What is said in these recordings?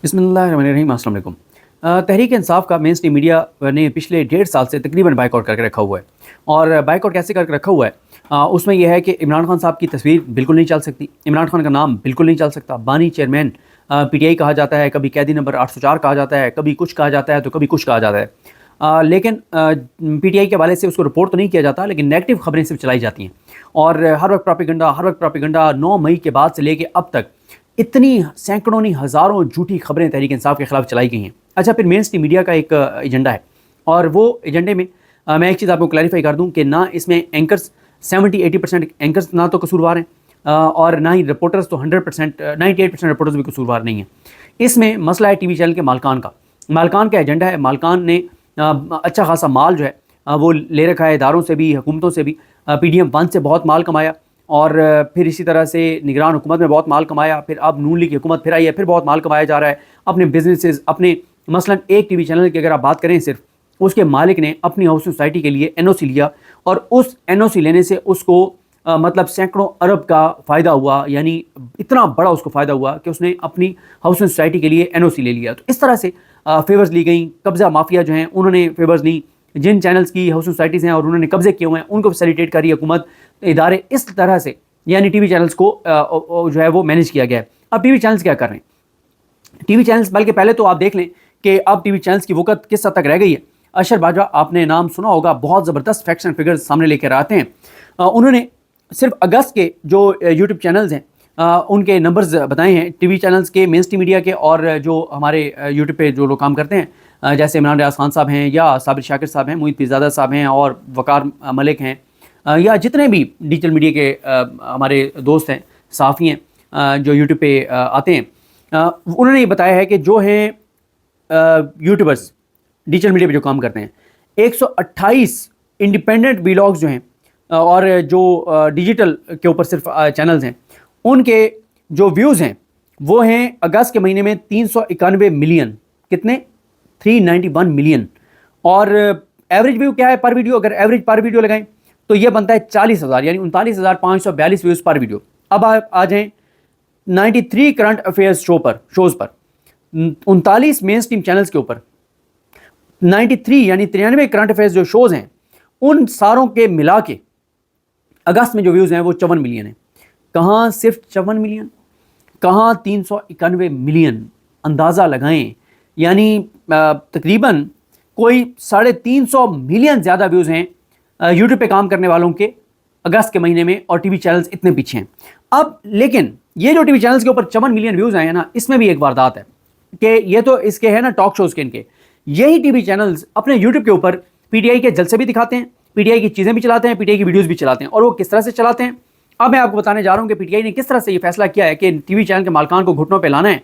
बिस्मिल्लाहिर्रहमानिर्रहीम, अस्सलाम वालेकुम। तहरीक इंसाफ का मेन स्ट्रीम मीडिया ने पिछले 1.5 साल से तकरीबन बाइकआउट करके रखा हुआ है। और बाइकआउट कैसे करके रखा हुआ है, उसमें यह है कि इमरान खान साहब की तस्वीर बिल्कुल नहीं चल सकती, इमरान खान का नाम बिल्कुल नहीं चल सकता, बानी चेयरमैन पीटीआई कहा जाता है, कभी कैदी नंबर 804 कहा जाता है, कभी कुछ कहा जाता है तो कभी कुछ कहा जाता है। लेकिन पीटीआई के हवाले से उसको रिपोर्ट तो नहीं किया जाता, लेकिन नेगेटिव खबरें सिर्फ चलाई जाती हैं। और हर वक्त प्रोपेगेंडा 9 मई के बाद से लेके अब तक इतनी सैकड़ों नहीं हज़ारों झूठी खबरें तहरीक इंसाफ के खिलाफ चलाई गई हैं। अच्छा, फिर मेन स्ट्रीम मीडिया का एक एजेंडा है, और वो एजेंडे में मैं एक चीज़ आपको क्लैरिफाई कर दूं कि ना इसमें एंकर्स 70-80% एंकर्स ना तो कसूरवार हैं, और ना ही रिपोर्टर्स तो 100% 98% रिपोर्टर्स भी कसूरवार नहीं हैं। इसमें मसला है टीवी चैनल के मालकान का एजेंडा है। मालकान ने अच्छा खासा माल जो है वो ले रखा है, इदारों से भी, हुकूमतों से भी। PDM 1 से बहुत माल कमाया, और फिर इसी तरह से निगरान हुकूमत में बहुत माल कमाया, फिर अब नून लीग की हुकूमत फिर आई है, फिर बहुत माल कमाया जा रहा है अपने बिजनेसेस, अपने मसलन एक टीवी चैनल की अगर आप बात करें, सिर्फ उसके मालिक ने अपनी हाउसिंग सोसाइटी के लिए NOC लिया, और उस NOC लेने से उसको मतलब सैकड़ों अरब का फ़ायदा हुआ, यानी इतना बड़ा उसको फ़ायदा हुआ कि उसने अपनी हाउसिंग सोसाइटी के लिए NOC ले लिया। तो इस तरह से फेवर्स ली गई। कब्ज़ा माफिया जो हैं उन्होंने फेवर्स ली, जिन चैनल्स की हाउसिंग सोसाइटीज़ हैं और उन्होंने कब्जे किए हुए हैं उनको फैसिलिटेट करी हुकूमत, इदारे, इस तरह से यानी टीवी चैनल्स को जो है वो मैनेज किया गया है। अब टीवी चैनल्स क्या कर रहे हैं? टीवी चैनल्स, बल्कि पहले तो आप देख लें कि अब टीवी चैनल्स की वक़्त किस हद तक रह गई है। अशर बाजवा, आपने नाम सुना होगा, बहुत ज़बरदस्त फैक्ट्स एंड फिगर्स सामने लेकर आते हैं। उन्होंने सिर्फ अगस्त के जो यूट्यूब चैनल्स हैं उनके नंबर्स बताए हैं, टीवी चैनल्स के, मेन स्ट्रीम मीडिया के, और जो हमारे यूट्यूब पे जो लोग काम करते हैं, जैसे इमरान रियाज खान साहब हैं, या साबिर शाकिर साहब हैं, मोहित पीरज़ादा साहब हैं, और वकार मलिक हैं, या जितने भी डिजिटल मीडिया के हमारे दोस्त हैं, सहाफ़ी हैं जो यूट्यूब पे आते हैं, उन्होंने ये बताया है कि जो हैं यूट्यूबर्स डिजिटल मीडिया पे जो काम करते हैं, 128 इंडिपेंडेंट व्लॉग्स जो हैं और जो डिजिटल के ऊपर सिर्फ चैनल्स हैं, उनके जो व्यूज़ हैं वो हैं अगस्त के महीने में 391 मिलियन, कितने? 391 मिलियन। और एवरेज व्यू क्या है पर वीडियो? अगर एवरेज पर वीडियो लगाएं तो ये बनता है 40,000, यानी 39,542 व्यूज़ पर वीडियो। अब आप आ जाएँ 93 करंट अफेयर्स शोज़ पर, 39 मेन स्ट्रीम चैनल्स के ऊपर 93 यानी 93 करंट अफेयर्स जो शोज़ हैं, उन सारों के मिला के अगस्त में जो व्यूज़ हैं वो 54 मिलियन है। कहाँ सिर्फ 54 मिलियन, कहाँ 391 मिलियन? अंदाज़ा लगाएं, यानी तकरीबन कोई 350 मिलियन ज़्यादा व्यूज़ हैं यूट्यूब पे काम करने वालों के अगस्त के महीने में, और टीवी चैनल्स इतने पीछे हैं। अब लेकिन ये जो टीवी चैनल्स के ऊपर 54 मिलियन व्यूज़ आए हैं ना, इसमें भी एक वारदात है कि ये तो इसके है ना टॉक शोज़ के, इनके यही टीवी चैनल्स अपने यूट्यूब के ऊपर PTI के जलसे भी दिखाते हैं, PTI की चीज़ें भी चलाते हैं, PTI की वीडियोज़ भी चलाते हैं। और वो किस तरह से चलाते हैं, अब मैं आपको बताने जा रहा हूँ कि PTI ने किस तरह से ये फैसला किया है कि टीवी चैनल के मालकान को घुटनों पे लाना है।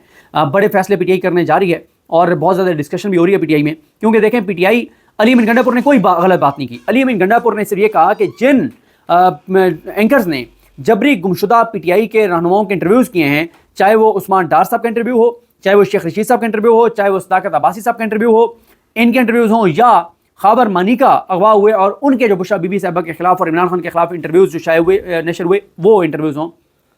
बड़े फैसले PTI करने जा रही है, और बहुत ज़्यादा डिस्कशन भी हो रही है PTI में, क्योंकि देखें PTI, अली अमीन गंडापुर ने कोई गलत बात नहीं की। अली अमीन गंडापुर ने सिर्फ ये कहा कि जिन एंकर्स ने जबरी गुमशुदा PTI के रहनुमाओं के इंटरव्यूज़ किए हैं, चाहे वो उस्मान डार साहब का इंटरव्यू हो, चाहे वो शेख रशीद साहब का इंटरव्यू हो, चाहे वो सदाकत अब्बासी साहब का इंटरव्यू हो, इनके इंटरव्यूज़ हों, या खबर मानिका अगवा हुए और उनके जो बुशरा बीबी साहबा के खिलाफ और इमरान खान के खिलाफ इंटरव्यूज़ जो शाये हुए, नशर हुए, वो इंटरव्यूज़ हों,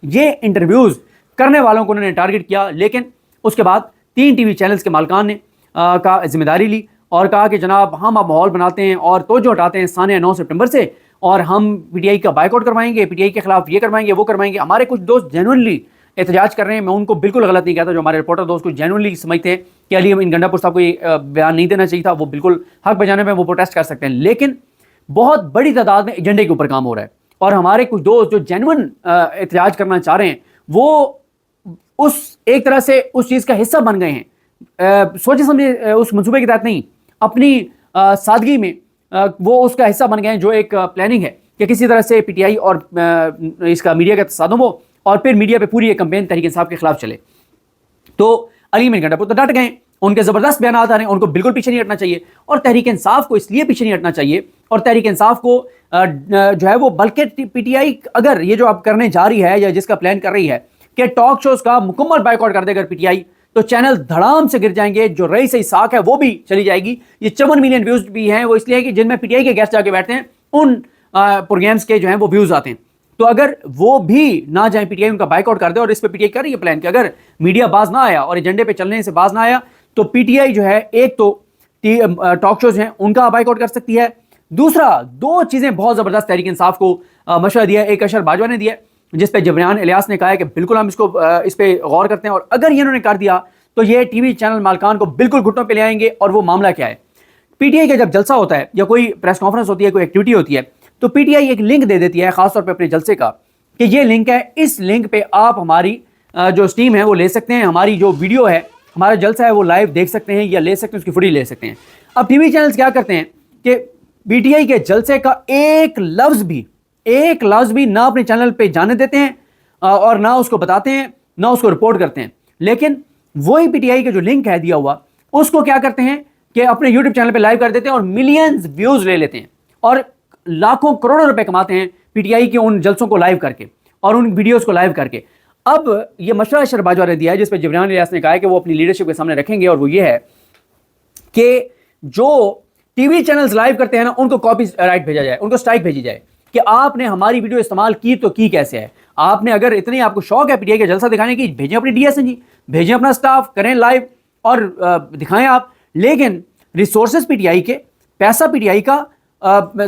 ये इंटरव्यूज़ करने वालों को उन्होंने टारगेट किया। लेकिन उसके बाद 3 टीवी चैनल्स के मालकान ने का जिम्मेदारी ली और कहा कि जनाब हम अब माहौल बनाते हैं और तवज्जो हटाते हैं सानिया 9 सितंबर से, और हम PTI का बाइकआउट करवाएंगे, PTI के खिलाफ ये करवाएंगे, वो करवाएंगे। हमारे कुछ दोस्त जेन्युइनली एहतजाज कर रहे हैं, मैं उनको बिल्कुल गलत नहीं कहता, जो हमारे रिपोर्टर दोस्त को जेन्युइनली समझते हैं कि अली अमीन गंडापुर साहब को ये बयान नहीं देना चाहिए था, वो बिल्कुल हक बजाने में वो प्रोटेस्ट कर सकते हैं। लेकिन बहुत बड़ी तादाद में एजेंडे के ऊपर काम हो रहा है, और हमारे कुछ दोस्त जो जेन्युइन एहतजाज करना चाह रहे हैं वो उस एक तरह से उस चीज़ का हिस्सा बन गए हैं, सोचे समझे उस मंसूबे के तहत नहीं, अपनी सादगी में वो उसका हिस्सा बन गए हैं, जो एक प्लानिंग है कि किसी तरह से PTI और इसका मीडिया का तसादुम हो, और फिर मीडिया पे पूरी एक कैंपेन तहरीक इंसाफ के खिलाफ चले। तो अली अमीन गंडापुर तो डट गए, उनके ज़बरदस्त बयान आ रहे हैं, उनको बिल्कुल पीछे नहीं हटना चाहिए, और तहरीक इंसाफ को इसलिए पीछे नहीं हटना चाहिए, और तहरीक इंसाफ को जो है वो, बल्कि PTI अगर ये जो अब करने जा रही है या जिसका प्लान कर रही है कि टॉक शोज़ का मुकम्मल बाइकआउट कर दे अगर PTI, तो चैनल धड़ाम से गिर जाएंगे, जो रही सही साख है वो भी चली जाएगी। ये 54 मिलियन व्यूज़ भी हैं, वो इसलिए कि जिनमें PTI के गेस्ट जाके बैठते हैं, उन प्रोग्राम्स के जो हैं वो व्यूज़ आते हैं। تو اگر وہ بھی نہ جائیں پی ٹی آئی ان کا بائک آؤٹ کر دے, اور اس پہ پی ٹی آئی کر رہی ہے پلان کہ اگر میڈیا باز نہ آیا اور ایجنڈے پہ چلنے سے باز نہ آیا تو پی ٹی آئی جو ہے ایک تو ٹاک شوز ہیں ان کا بائک آؤٹ کر سکتی ہے, دوسرا دو چیزیں بہت زبردست تحریک انصاف کو مشورہ دیا ہے. ایک اشر باجوہ نے دیا جس پہ جبریان الیاس نے کہا ہے کہ بالکل ہم اس پہ غور کرتے ہیں, اور اگر یہ انہوں نے کر دیا تو یہ ٹی وی چینل مالکان کو بالکل گھٹنوں پہ لے آئیں گے. اور وہ معاملہ کیا ہے, پی ٹی آئی کا جب جلسہ ہوتا ہے یا کوئی پریس کانفرنس ہوتی ہے, کوئی ایکٹیویٹی ہوتی ہے, تو پی ٹی آئی ایک لنک دے دیتی ہے خاص طور پہ اپنے جلسے کا کہ یہ لنک ہے, اس لنک پہ آپ ہماری جو اسٹریم ہے وہ لے سکتے ہیں, ہماری جو ویڈیو ہے, ہمارا جلسہ ہے وہ لائیو دیکھ سکتے ہیں یا لے سکتے ہیں, اس کی فوٹیج لے سکتے ہیں. اب ٹی وی چینلز کیا کرتے ہیں کہ پی ٹی آئی کے جلسے کا ایک لفظ بھی نہ اپنے چینل پہ جانے دیتے ہیں اور نہ اس کو بتاتے ہیں, نہ اس کو رپورٹ کرتے ہیں. لیکن وہی پی ٹی آئی کا جو لنک ہے دیا ہوا, اس کو کیا کرتے ہیں کہ اپنے یوٹیوب چینل پہ لائیو کر دیتے ہیں اور ملینز ویوز لے لیتے ہیں اور لاکھوں کروڑوں روپے کماتے ہیں پی ٹی آئی کے ان جلسوں کو لائیو کر کے اور ان ویڈیوز کو لائیو کر کے. اب یہ مشورہ اشر باجوہ نے دیا ہے جس پہ جبریان الیاس نے کہا ہے کہ وہ اپنی لیڈرشپ کے سامنے رکھیں گے, اور وہ یہ ہے کہ جو ٹی وی چینلز لائیو کرتے ہیں نا ان کو کاپی رائٹ بھیجا جائے, ان کو اسٹرائک بھیجی جائے کہ آپ نے ہماری ویڈیو استعمال کی تو کی کیسے ہے. آپ نے اگر اتنی آپ کو شوق ہے پی ٹی آئی کا جلسہ دکھانے کی, بھیجیں اپنی ڈی ایس این جی, بھیجیں اپنا اسٹاف, کریں لائیو اور دکھائیں آپ. لیکن ریسورسز پی ٹی آئی کے, پیسہ پی ٹی آئی کا,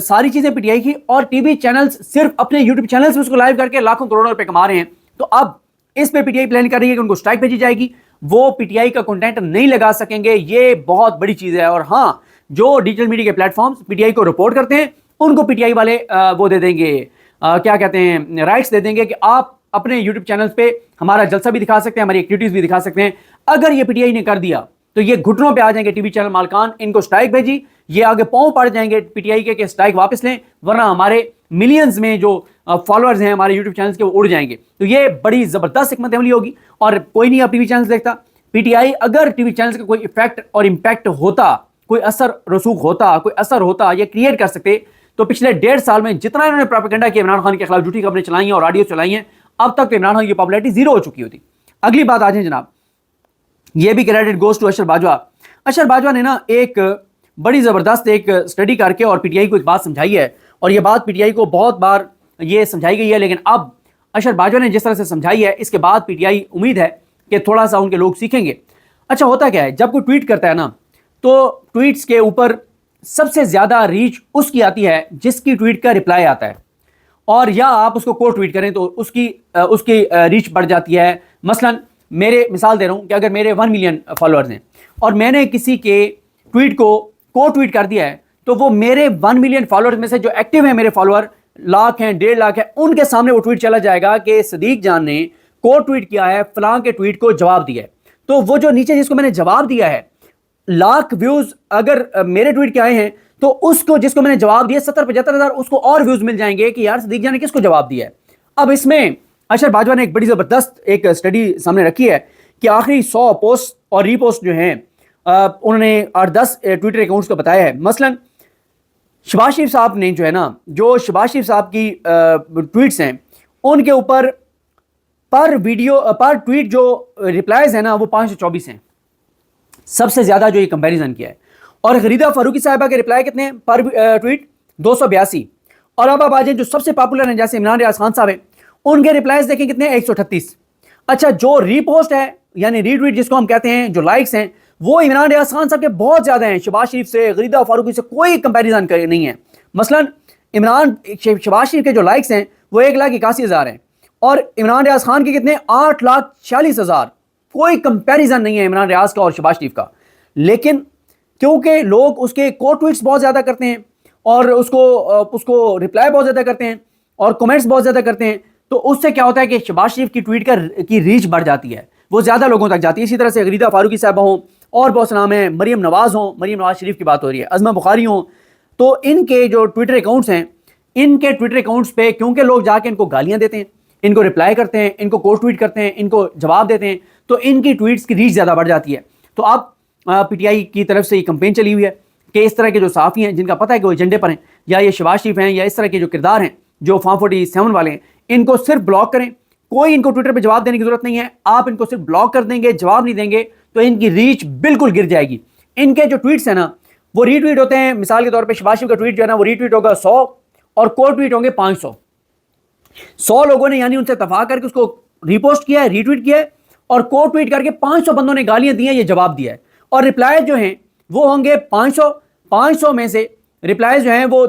ساری چیزیں پی ٹی آئی کی, اور ٹی وی چینلز صرف اپنے یوٹیوب چینلز میں اس کو لائیو کر کے لاکھوں کروڑوں روپے کما رہے ہیں. تو اب اس پہ پی ٹی آئی پلان کر رہی ہے کہ ان کو اسٹرائک بھیجی جائے گی, وہ پی ٹی آئی کا کنٹینٹ نہیں لگا سکیں گے. یہ بہت بڑی چیز ہے. اور ہاں, جو ڈیجیٹل میڈیا کے platforms P T I کو رپورٹ کرتے ہیں ان کو پی ٹی آئی والے وہ دے دیں گے, کیا کہتے ہیں, رائٹس دے دیں گے کہ آپ اپنے یوٹیوب چینلز پہ ہمارا جلسہ بھی دکھا سکتے ہیں, ہماری ایکٹیویٹیز بھی دکھا سکتے ہیں. اگر یہ پی ٹی آئی نے کر دیا تو یہ گھٹنوں پہ آ جائیں گے ٹی وی چینل مالکان, ان کو اسٹرائک بھیجی, یہ آگے پاؤں پڑ جائیں گے پی ٹی آئی کے کہ اسٹرائک واپس لیں, ورنہ ہمارے ملینز میں جو فالوورز ہیں ہمارے یوٹیوب چینلز کے وہ اڑ جائیں گے. تو یہ بڑی زبردست حکمت عملی ہوگی. اور کوئی نہیں اب ٹی وی چینلز دیکھتا. پی ٹی آئی اگر ٹی وی چینلز کا کوئی ایفیکٹ اور امپیکٹ ہوتا, کوئی اثر رسوخ ہوتا, کوئی اثر ہوتا, یہ کریٹ کر سکتے, تو پچھلے 1.5 سال میں جتنا انہوں نے پروپیگنڈا کیا عمران خان کے خلاف, جھوٹی خبریں چلائی ہیں اور آڈیو چلائی ہیں, اب تک تو عمران خان کی پاپولیرٹی زیرو ہو چکی ہوتی. اگلی بات آ جائیں جناب, یہ بھی کریڈٹ گوز ٹو اشر باجوہ. اشر باجوہ نے نا ایک بڑی زبردست ایک اسٹڈی کر کے اور پی ٹی آئی کو ایک بات سمجھائی ہے, اور یہ بات پی ٹی آئی کو بہت بار یہ سمجھائی گئی ہے, لیکن اب اشر باجوہ نے جس طرح سے سمجھائی ہے اس کے بعد پی ٹی آئی امید ہے کہ تھوڑا سا ان کے لوگ سیکھیں گے. اچھا ہوتا کیا ہے, جب کوئی ٹویٹ کرتا ہے نا تو ٹویٹس کے اوپر سب سے زیادہ ریچ اس کی آتی ہے جس کی ٹویٹ کا رپلائی آتا ہے, اور یا آپ اس کو کوٹ ٹویٹ کریں تو اس کی ریچ بڑھ جاتی ہے. مثلا مثال دے رہا ہوں کہ اگر میرے 1 ملین فالوورز ہیں اور میں نے کسی کے ٹویٹ کو کوٹ ٹویٹ کر دیا ہے, تو وہ میرے 1 ملین فالوورز میں سے جو ایکٹیو ہیں میرے فالوور لاکھ ہیں, 1.5 لاکھ ہیں, ان کے سامنے وہ ٹویٹ چلا جائے گا کہ صدیق جان نے کوٹ ٹویٹ کیا ہے, فلاں کے ٹویٹ کو جواب دیا ہے. تو وہ جو نیچے جس کو میں نے جواب دیا ہے, لاکھ ویوز اگر میرے ٹویٹ کے آئے ہیں تو اس کو جس کو میں نے جواب دیا 70-75 ہزار اس کو اور ویوز مل جائیں گے کہ یار صدیق جان نے کس کو جواب دیا ہے. اب اس میں اشر باجوہ نے ایک بڑی زبردست ایک اسٹڈی سامنے رکھی ہے کہ آخری 100 پوسٹ اور ری پوسٹ جو ہیں انہوں نے 8-10 ٹویٹر اکاؤنٹس کو بتایا ہے. مثلا شہباز شریف صاحب نے جو ہے نا, جو شہباز شریف صاحب کی ٹویٹس ہیں ان کے اوپر پر ٹویٹ جو ریپلائز ہیں نا وہ 524 ہیں, سب سے زیادہ جو یہ کمپیریزن کیا ہے. اور غریدہ فاروقی صاحبہ کے ریپلائی کتنے ہیں پر ٹویٹ, 282. اور اب آ جائیں جو سب سے پاپولر ہیں جیسے عمران ریاض خان صاحب ہیں, ان کے ریپلائز دیکھیں کتنے ہیں, 138. اچھا جو ری پوسٹ ہے یعنی ری ٹویٹ جس کو ہم کہتے ہیں, جو لائکس ہیں وہ عمران ریاض خان صاحب کے بہت زیادہ ہیں, شہباز شریف سے, غریدہ فاروقی سے کوئی کمپیریزن نہیں ہے. مثلا شہباز شریف کے جو لائکس ہیں وہ 1,81,000 ہیں, اور عمران ریاض خان کے کتنے 8,46,000. کوئی کمپیریزن نہیں ہے عمران ریاض کا اور شہباز شریف کا. لیکن کیونکہ لوگ اس کے کوٹ ٹویٹس بہت زیادہ کرتے ہیں اور اس کو رپلائی بہت زیادہ کرتے ہیں اور کمنٹس بہت زیادہ کرتے ہیں, تو اس سے کیا ہوتا ہے کہ شہباز شریف کی ٹویٹ کی ریچ بڑھ جاتی ہے, وہ زیادہ لوگوں تک جاتی ہے. اسی طرح سے غریدہ فاروقی صاحبہ ہوں اور بہت سے نام ہیں, مریم نواز ہوں, مریم نواز شریف کی بات ہو رہی ہے, عظمہ بخاری ہوں, تو ان کے جو ٹویٹر اکاؤنٹس ہیں, ان کے ٹویٹر اکاؤنٹس پہ کیونکہ لوگ جا کے ان کو گالیاں دیتے ہیں, ان کو رپلائی کرتے ہیں, ان کو کوٹ ٹویٹ کرتے ہیں, ان کو جواب دیتے ہیں, تو ان کی ٹویٹس کی ریچ زیادہ بڑھ جاتی ہے. تو اب پی ٹی آئی کی طرف سے یہ کمپین چلی ہوئی ہے کہ اس طرح کے جو صحافی ہیں جن کا پتہ ہے کہ وہ ایجنڈے پر ہیں, یا یہ شہباز شریف ہیں, یا اس طرح کے جو کردار ہیں جو فارم 47 والے ہیں, ان کو صرف بلاک کریں. کوئی ان کو ٹویٹر پہ جواب دینے کی ضرورت نہیں ہے, آپ ان کو صرف بلاک کر دیں گے, جواب نہیں دیں گے تو ان کی ریچ بالکل گر جائے گی. ان کے جو ٹویٹس ہیں نا وہ ری ٹویٹ ہوتے ہیں, مثال کے طور پہ شہباز شریف کا ٹویٹ جو ہے نا وہ ری ٹویٹ ہوگا 100 اور کوٹ ٹویٹ ہوں گے 500. 100 लोगों ने यानी उनसे इत्तेफाक करके उसको रीपोस्ट किया है, रीट्वीट किया है, और को ट्वीट करके 500 बंदों ने गालियां दी हैं, ये जवाब दिया है। और रिप्लाई जो हैं वो होंगे 500 में से रिप्लाई जो हैं वो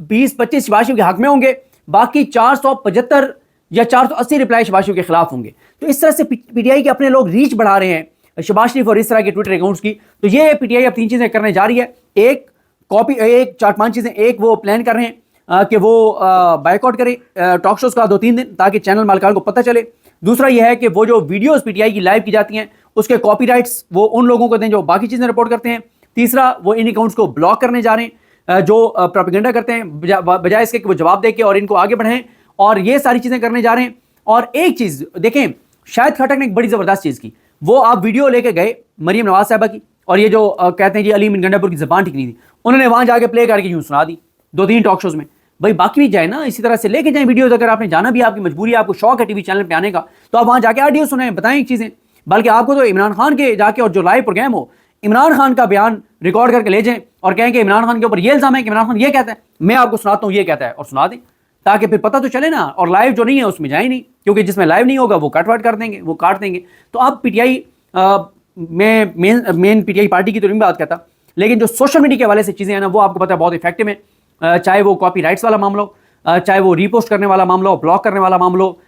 20-25 शहबाज शरीफ के हक में होंगे, बाकी 475 या 480 रिप्लाई शहबाज शरीफ के खिलाफ होंगे। तो इस तरह से पीटीआई के अपने लोग रीच बढ़ा रहे हैं शहबाज शरीफ और इस तरह के ट्विटर अकाउंट्स की। तो ये पीटीआई अब 3 चीजें करने जा रही है, एक 4-5 चीजें। एक वो प्लान कर रहे हैं कि वो बाइकआउट करे टॉक शोज का 2-3 दिन, ताकि चैनल मालिकान को पता चले। दूसरा यह है कि वो जो वीडियोस पीटीआई की लाइव की जाती हैं उसके कॉपीराइट्स वो उन लोगों को दें जो बाकी चीजें रिपोर्ट करते हैं। तीसरा, वो इन अकाउंट्स को ब्लॉक करने जा रहे हैं जो प्रोपेगेंडा करते हैं, बजाय इसके कि वो जवाब दे के और इनको आगे बढ़ाएं, और ये सारी चीजें करने जा रहे हैं। और एक चीज देखें, शाहिद खट्टक ने एक बड़ी जबरदस्त चीज की, वो आप वीडियो लेके गए मरियम नवाज साहिबा की, और ये जो कहते हैं जी अली मिन गंडापुर की ज़बान ठीक नहीं थी, उन्होंने वहां जाके प्ले करके यूं सुना दी 2-3 टॉक शोज में। भाई बाकी भी जाए ना, इसी तरह से लेके जाएं वीडियोस। अगर आपने जाना भी, आपकी मजबूरी है, आपको शौक है टीवी चैनल पे आने का, तो आप वहां जाके ऑडियो सुनाएं, बताएं चीजें। बल्कि आपको तो इमरान खान के जाके और जो लाइव प्रोग्राम हो, इमरान खान का बयान रिकॉर्ड करके ले जाएं और कहें कि इमरान खान के ऊपर ये इल्जाम है कि इमरान खान ये कहता है, मैं आपको सुनाता हूँ ये कहता है, और सुना दें, ताकि फिर पता तो चले ना। और लाइव जो नहीं है उसमें जाए नहीं, क्योंकि जिसमें लाइव नहीं होगा वो कट कर देंगे, वो काट देंगे। तो अब पीटीआई, मैं मेन पीटीआई पार्टी की तो नहीं बात करता, लेकिन जो सोशल मीडिया के हवाले से चीज़ें हैं ना, वो आपको पता है बहुत इफेक्टिव है। चाहे वो कॉपी राइट्स वाला मामला हो, चाहे वो रीपोस्ट करने वाला मामला हो, ब्लॉक करने वाला मामला हो।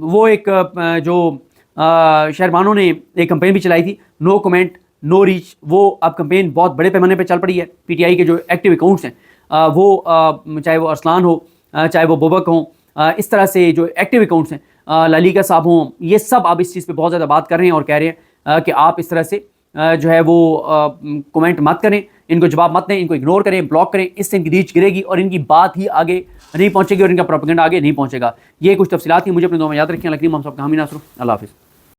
वो एक जो शहरबानों ने एक कैंपेन भी चलाई थी, नो कमेंट नो रीच, वो अब कैंपेन बहुत बड़े पैमाने पे चल पड़ी है। पीटीआई के जो एक्टिव अकाउंट्स हैं वो चाहे वो अरसलान हो, चाहे वो बोबक हो, इस तरह से जो एक्टिव अकाउंट्स हैं, ललीका साहब हों, ये सब अब इस चीज़ पे बहुत ज़्यादा बात कर रहे हैं और कह रहे हैं कि आप इस तरह से जो है वो कमेंट मत करें, इनको जवाब मत दें, इनको इग्नोर करें, ब्लॉक करें। इससे इनकी रीच गिरेगी और इनकी बात ही आगे नहीं पहुँचेगी और इनका प्रोपेगेंडा आगे नहीं पहुँचेगा। ये कुछ तफसीलात थी, मुझे अपने दो में याद रखें। लकीम हम सब हामी नासरू, अल्लाह हाफिज़।